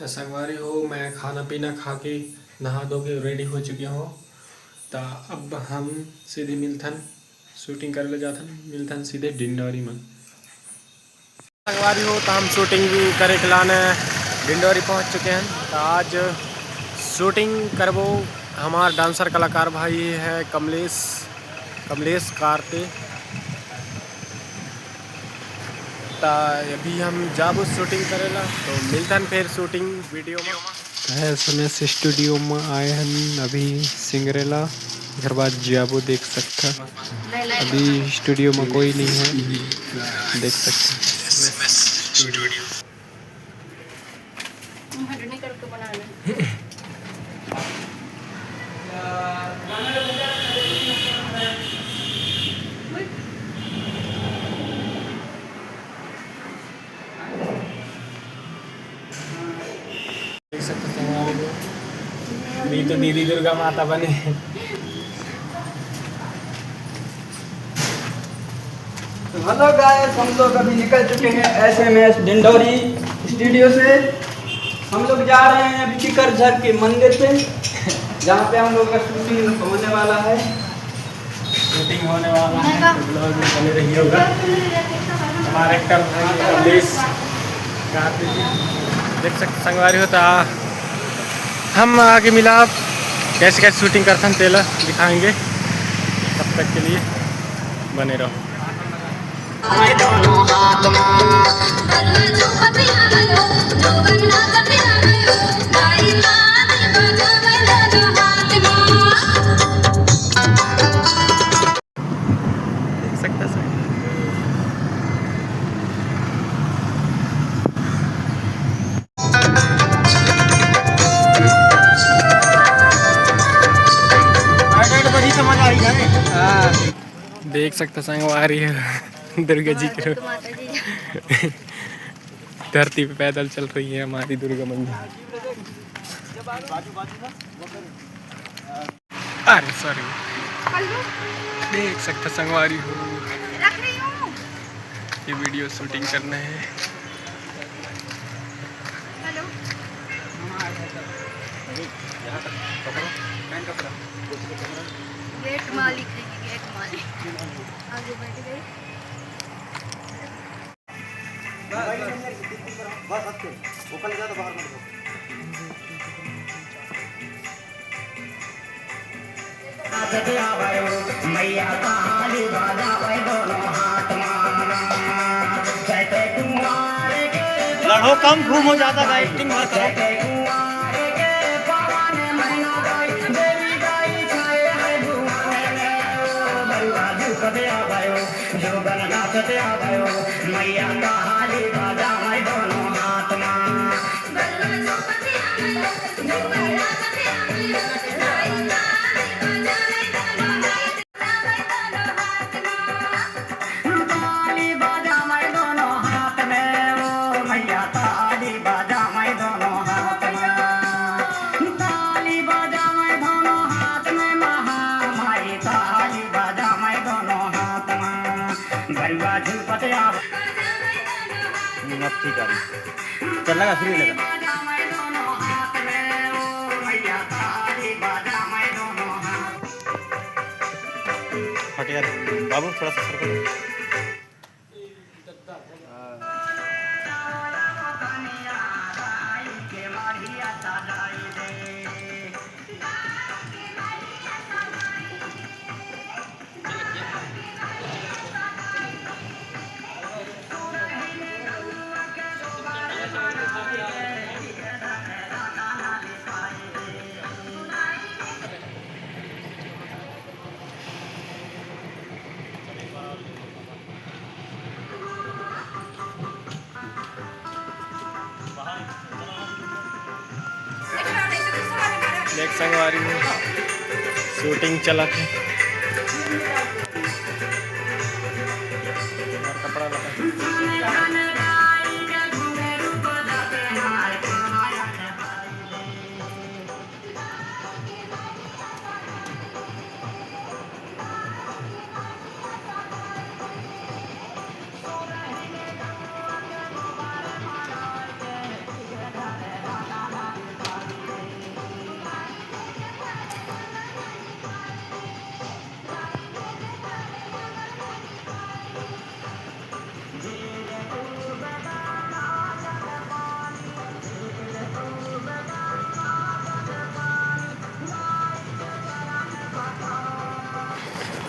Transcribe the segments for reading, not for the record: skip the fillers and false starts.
तो संगवारी हो, मैं खाना पीना खा के नहा धो के रेडी हो चुके हो। तो अब हम सीधे मिलथन शूटिंग करे ले जाथन, मिलथन सीधे डिंडोरी में। संगवारी हो तो हम शूटिंग भी करे के लाने डिंडोरी पहुंच चुके हैं। तो आज शूटिंग करबो हमार डांसर कलाकार भाई है कमलेश कारते। अभी हम जाबो शूटिंग करेला, तो मिलतन फिर शूटिंग वीडियो में। SMS स्टूडियो में आए हैं अभी सिंगरेला, घर बाद जाबो देख सकता। अभी स्टूडियो में कोई नहीं है, देख सकते। देख सकते हमारे को भी तो दीदी दुर्गा माता बने। हेलो गाइस, हम लोग अभी निकल चुके हैं SMS डिंडोरी स्टूडियो से। हम लोग जा रहे हैं अभी टिकरझर के मंदिर पे, जहाँ पे हम लोग का शूटिंग होने वाला है। ब्लॉग में बने रही होगा। हमारे एक्टर भाई कमलेश देख सकते संगवारी होता हम आगे मिला कैसे कैसे शूटिंग करते हैं तेला दिखाएंगे। तब तक के लिए बने रहो। देख सकते हैं देख सकते संगवारी है दुर्गा जी के धरती पे पैदल चल रही है हमारी दुर्गा मंदिर। अरे सॉरी, देख सकते संगवारी हो ये वीडियो शूटिंग करना है। गेट मालिक है, गेट मालिक आगे बैठ गए। मैया काली बाजा दोनों हाथ लड़ो कम घूम हो जाता का एक्टिंग मत करो। मैया काली बाजा दोनों हाथ चल लगा फ्री लगा। हट यार बाबू थोड़ा सा सर्कल। देख संगवारी में शूटिंग चला थे। कपड़ा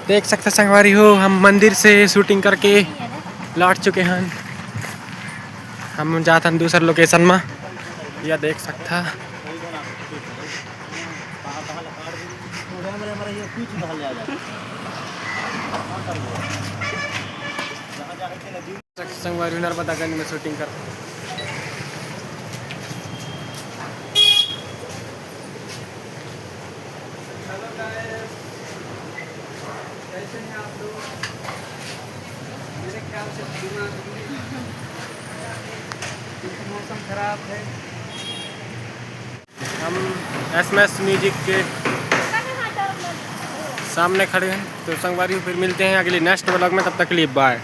देख सकते संगवारी हो, हम मंदिर से शूटिंग करके लौट चुके हैं। हम जाते हैं दूसर लोकेशन में, यह देख सकता। संगवारी नर्मदागंज में शूटिंग कर। हेलो गाइस, कैसे हैं आप लोग? मेरे ख्याल से मौसम खराब है। हम SMS म्यूजिक के सामने खड़े हैं, तो संगवारी फिर मिलते हैं अगले नेक्स्ट व्लॉग में। तब तक के लिए बाय।